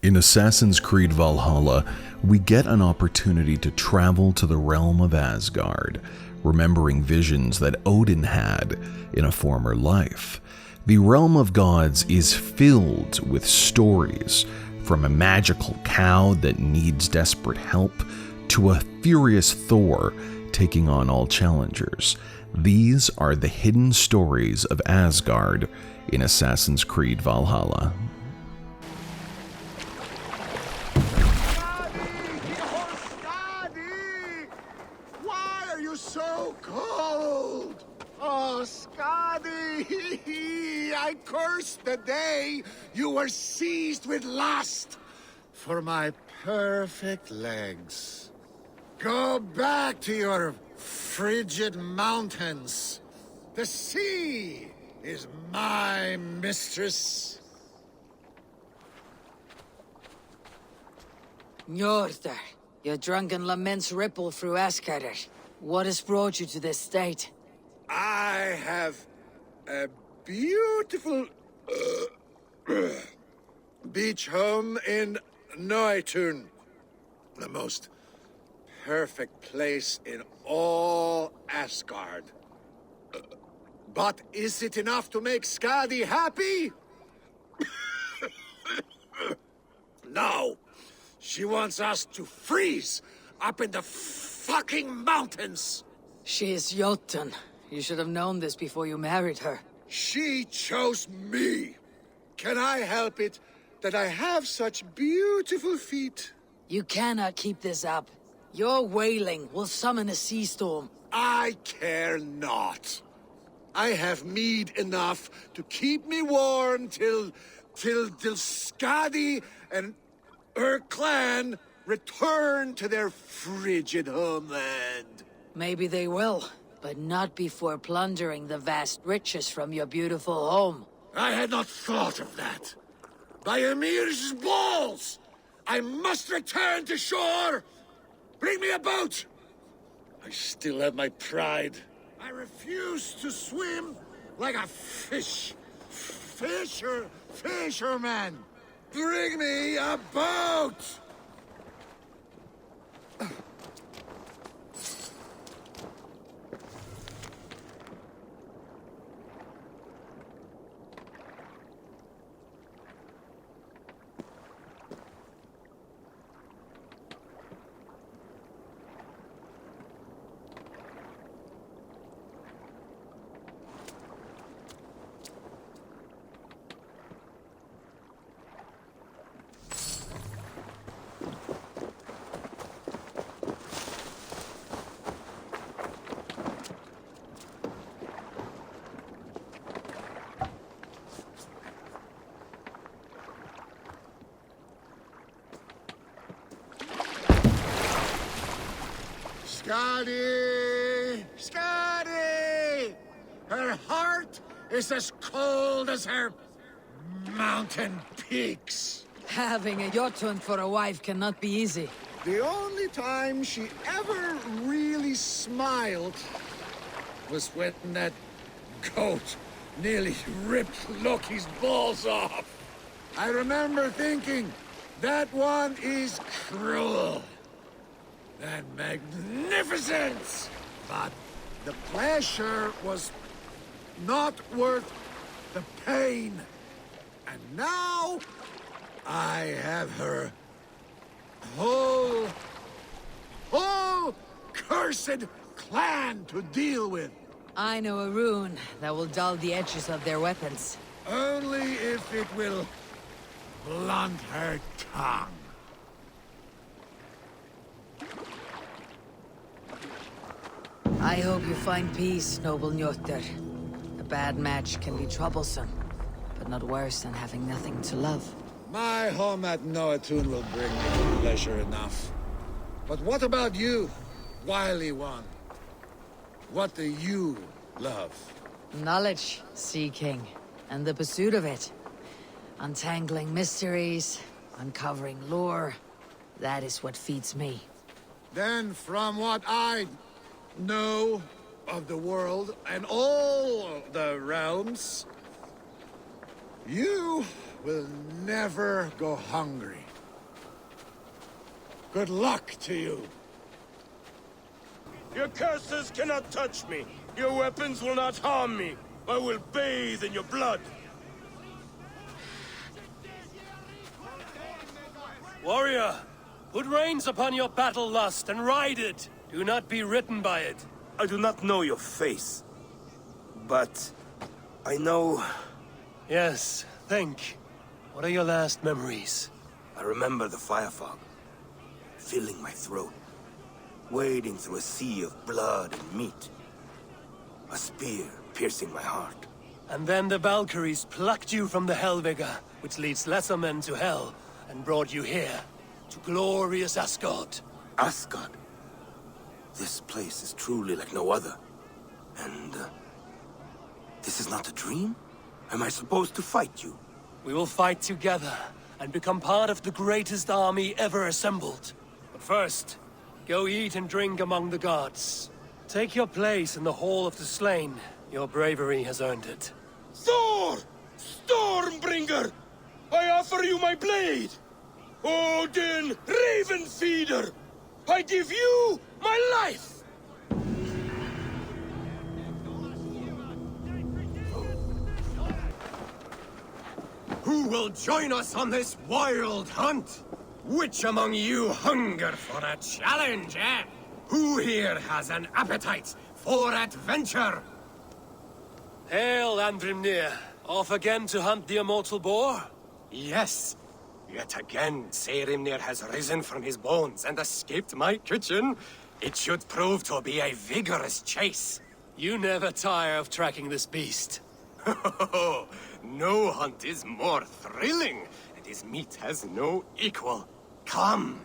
In Assassin's Creed Valhalla, we get an opportunity to travel to the realm of Asgard, remembering visions that Odin had in a former life. The realm of gods is filled with stories, from a magical cow that needs desperate help to a furious Thor taking on all challengers. These are the hidden stories of Asgard in Assassin's Creed Valhalla. Why are you so cold? Oh, Skadi! I curse the day you were seized with lust for my perfect legs. Go back to your frigid mountains. The sea is my mistress. Njord, your drunken laments ripple through Asgard. What has brought you to this state? I have a beautiful beach home in Njord, the most perfect place in all Asgard. But is it enough to make Skadi happy? No. She wants us to freeze up in the fucking mountains. She is Jotun. You should have known this before you married her. She chose me. Can I help it that I have such beautiful feet? You cannot keep this up. Your wailing will summon a sea storm. I care not. I have mead enough to keep me warm till Skadi and her clan return to their frigid homeland. Maybe they will, but not before plundering the vast riches from your beautiful home. I had not thought of that. By Ymir's balls! I must return to shore! Bring me a boat! I still have my pride. I refuse to swim like a fisherman! Bring me a boat! Skadi! Skadi! Her heart is as cold as her mountain peaks. Having a Jotun for a wife cannot be easy. The only time she ever really smiled was when that goat nearly ripped Loki's balls off. I remember thinking, that one is cruel and magnificent. But the pleasure was not worth the pain. And now I have her whole cursed clan to deal with. I know a rune that will dull the edges of their weapons. Only if it will blunt her tongue. I hope you find peace, noble Njord. A bad match can be troublesome, but not worse than having nothing to love. My home at Noatun will bring me pleasure enough. But what about you, wily one? What do you love? Knowledge seeking, and the pursuit of it. Untangling mysteries, uncovering lore. That is what feeds me. Then from what I know of the world and all the realms, you will never go hungry. Good luck to you. Your curses cannot touch me. Your weapons will not harm me. I will bathe in your blood. Warrior, put reins upon your battle lust and ride it. Do not be ridden by it. I do not know your face, but I know... Yes, think. What are your last memories? I remember the fire fog, filling my throat, wading through a sea of blood and meat. A spear piercing my heart. And then the Valkyries plucked you from the Helvega, which leads lesser men to hell, and brought you here, to glorious Asgard. Asgard? This place is truly like no other. And, this is not a dream? Am I supposed to fight you? We will fight together, and become part of the greatest army ever assembled. But first, go eat and drink among the gods. Take your place in the Hall of the Slain. Your bravery has earned it. Thor! Stormbringer! I offer you my blade! Odin, Raven Feeder! I give you my life! Who will join us on this wild hunt? Which among you hunger for a challenge, eh? Who here has an appetite for adventure? Hail, Andrimnir. Off again to hunt the immortal boar? Yes. Yet again, Saehrimnir has risen from his bones and escaped my kitchen. It should prove to be a vigorous chase. You never tire of tracking this beast. No hunt is more thrilling, and his meat has no equal. Come!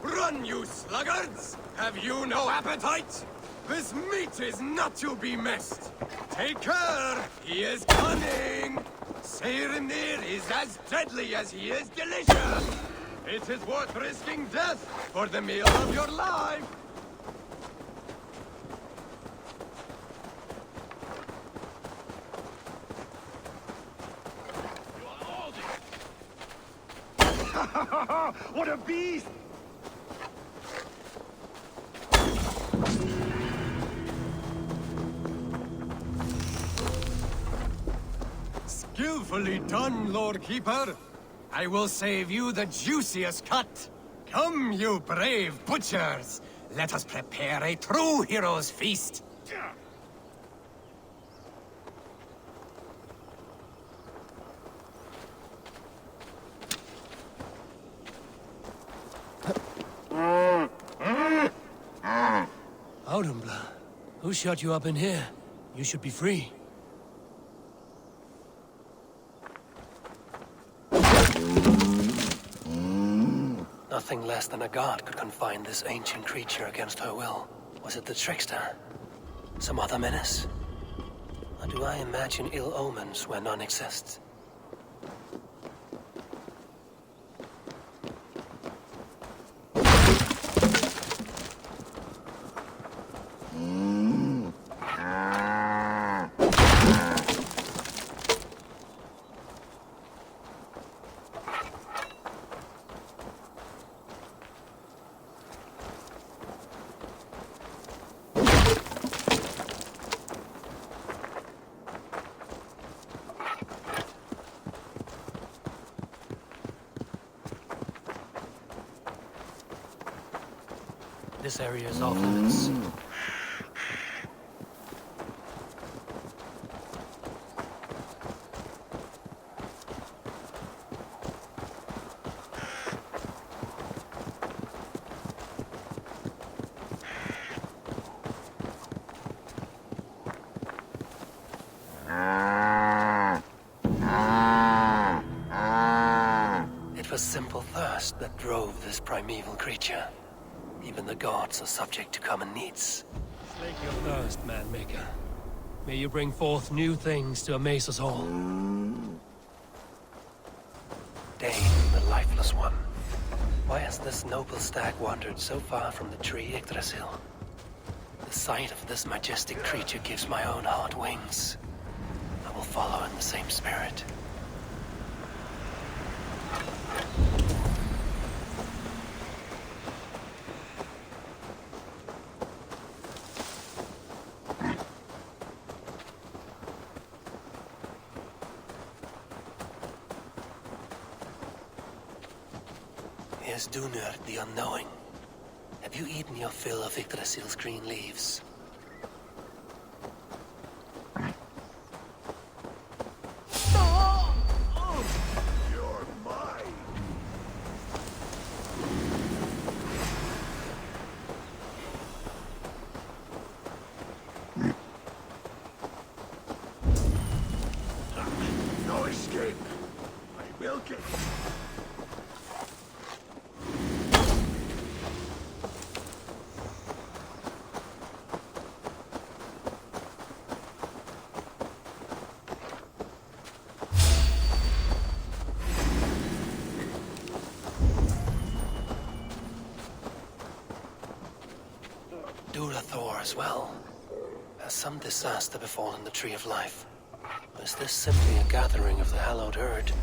Run, you sluggards! Have you no appetite? This meat is not to be missed. Take care! He is cunning! Saehrimnir is as deadly as he is delicious! It is worth risking death for the meal of your life! What a beast! Skillfully done, Lord Keeper. I will save you the juiciest cut. Come, you brave butchers. Let us prepare a true hero's feast. Audumbla, who shut you up in here? You should be free. Nothing less than a god could confine this ancient creature against her will. Was it the trickster? Some other menace? Or do I imagine ill omens where none exist? This area is off limits. simple thirst that drove this primeval creature. Even the gods are subject to common needs. Slake your thirst, man-maker. May you bring forth new things to amaze us all. Dane, the lifeless one. Why has this noble stag wandered so far from the tree Yggdrasil? The sight of this majestic creature gives my own heart wings. I will follow in the same spirit. Here's Njord the Unknowing. Have you eaten your fill of Yggdrasil's green leaves? You're mine! No escape! I will get you! Thor as well. Has some disaster befallen the Tree of Life? Or is this simply a gathering of the hallowed herd?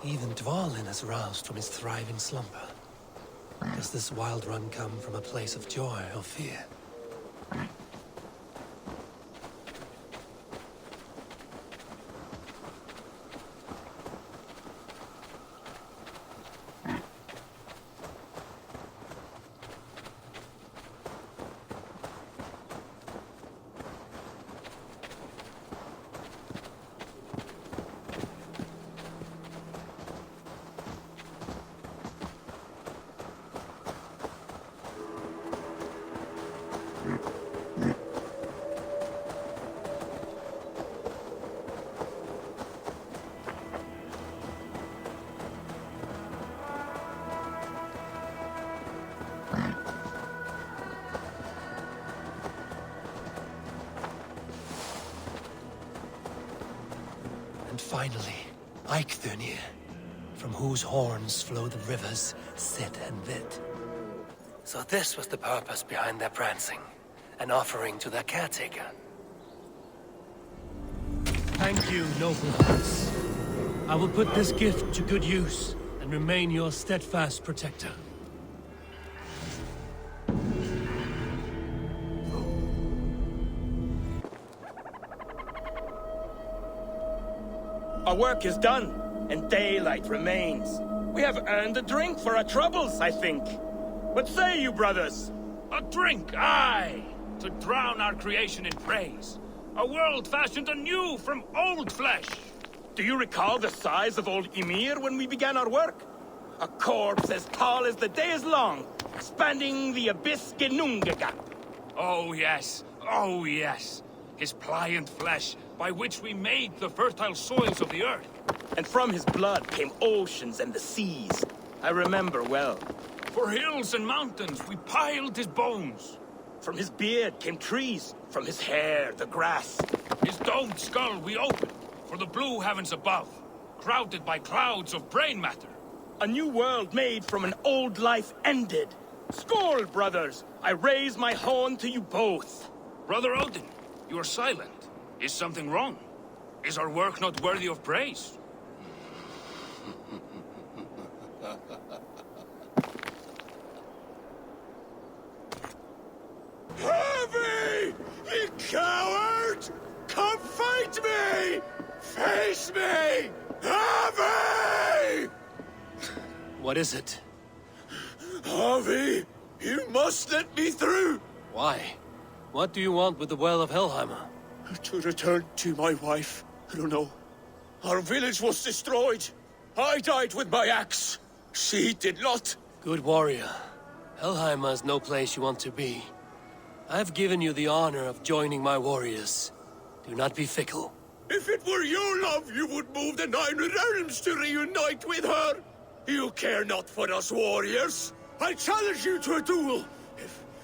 Even Dvalin has roused from his thriving slumber. Does this wild run come from a place of joy or fear? And finally, Eikthrunir, from whose horns flow the rivers Sid and Vid. So this was the purpose behind their prancing, an offering to their caretaker. Thank you, noble hearts. I will put this gift to good use and remain your steadfast protector. Our work is done, and daylight remains. We have earned a drink for our troubles, I think. What say you, brothers? A drink, aye! To drown our creation in praise. A world fashioned anew from old flesh. Do you recall the size of old Ymir when we began our work? A corpse as tall as the day is long, spanning the abyss Genungagap. Oh yes, oh yes. His pliant flesh, by which we made the fertile soils of the earth. And from his blood came oceans and the seas. I remember well. For hills and mountains we piled his bones. From his beard came trees, from his hair the grass. His domed skull we opened, for the blue heavens above, crowded by clouds of brain matter. A new world made from an old life ended. Skål, brothers! I raise my horn to you both. Brother Odin, you are silent. Is something wrong? Is our work not worthy of praise? Harvey! You coward! Come fight me! Face me! Harvey! What is it? Harvey, you must let me through! Why? What do you want with the Well of Helheim? To return to my wife. I don't know. Our village was destroyed. I died with my axe. She did not. Good warrior. Helheim is no place you want to be. I've given you the honor of joining my warriors. Do not be fickle. If it were your love, you would move the 9 realms to reunite with her. You care not for us warriors. I challenge you to a duel.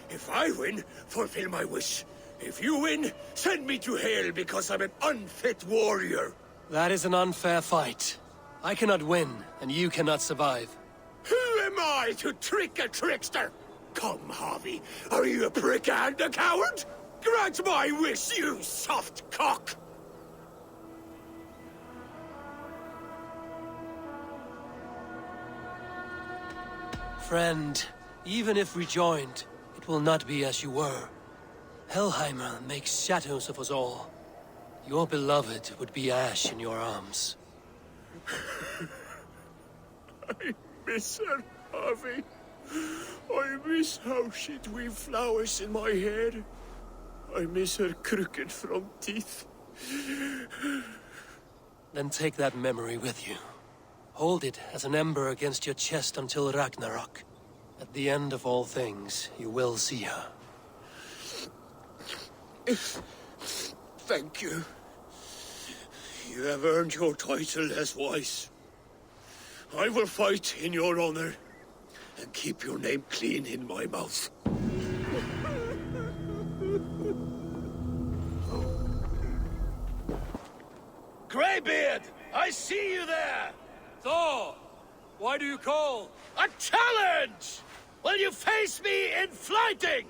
If I win, fulfill my wish. If you win, send me to hell because I'm an unfit warrior. That is an unfair fight. I cannot win, and you cannot survive. Who am I to trick a trickster? Come, Harvey. Are you a prick and a coward? Grant my wish, you soft cock! Friend, even if we joined, it will not be as you were. Helheimer makes shadows of us all. Your beloved would be ash in your arms. I miss her, Harvey. I miss how she'd weave flowers in my hair. I miss her crooked front teeth. Then take that memory with you. Hold it as an ember against your chest until Ragnarok. At the end of all things, you will see her. Thank you. You have earned your title as wise. I will fight in your honor and keep your name clean in my mouth. Greybeard! I see you there! Thor! Why do you call? A challenge! Will you face me in Flyting?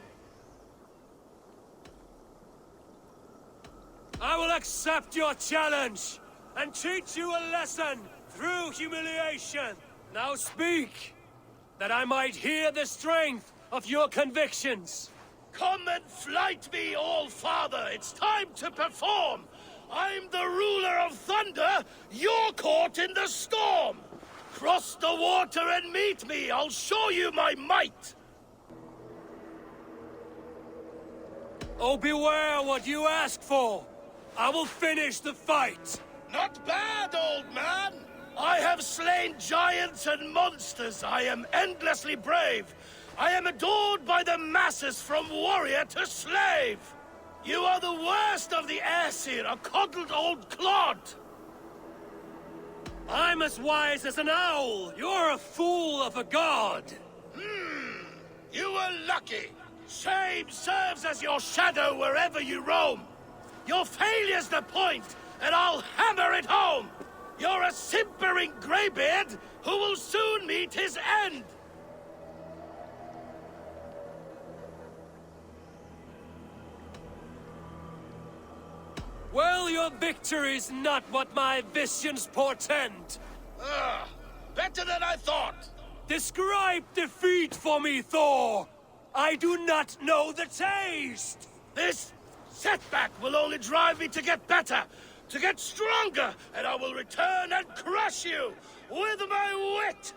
I will accept your challenge and teach you a lesson through humiliation. Now speak, that I might hear the strength of your convictions. Come and flight me, All-Father! It's time to perform! I'm the ruler of thunder, you're caught in the storm! Cross the water and meet me, I'll show you my might! Oh, beware what you ask for! I will finish the fight! Not bad, old man! I have slain giants and monsters, I am endlessly brave! I am adored by the masses from warrior to slave! You are the worst of the Aesir, a coddled old clod! I'm as wise as an owl! You're a fool of a god! You were lucky! Shame serves as your shadow wherever you roam! Your failure's the point, and I'll hammer it home! You're a simpering greybeard who will soon meet his end! Well, your victory's not what my visions portend! Better than I thought! Describe defeat for me, Thor! I do not know the taste! This setback will only drive me to get better, to get stronger, and I will return and crush you with my wit!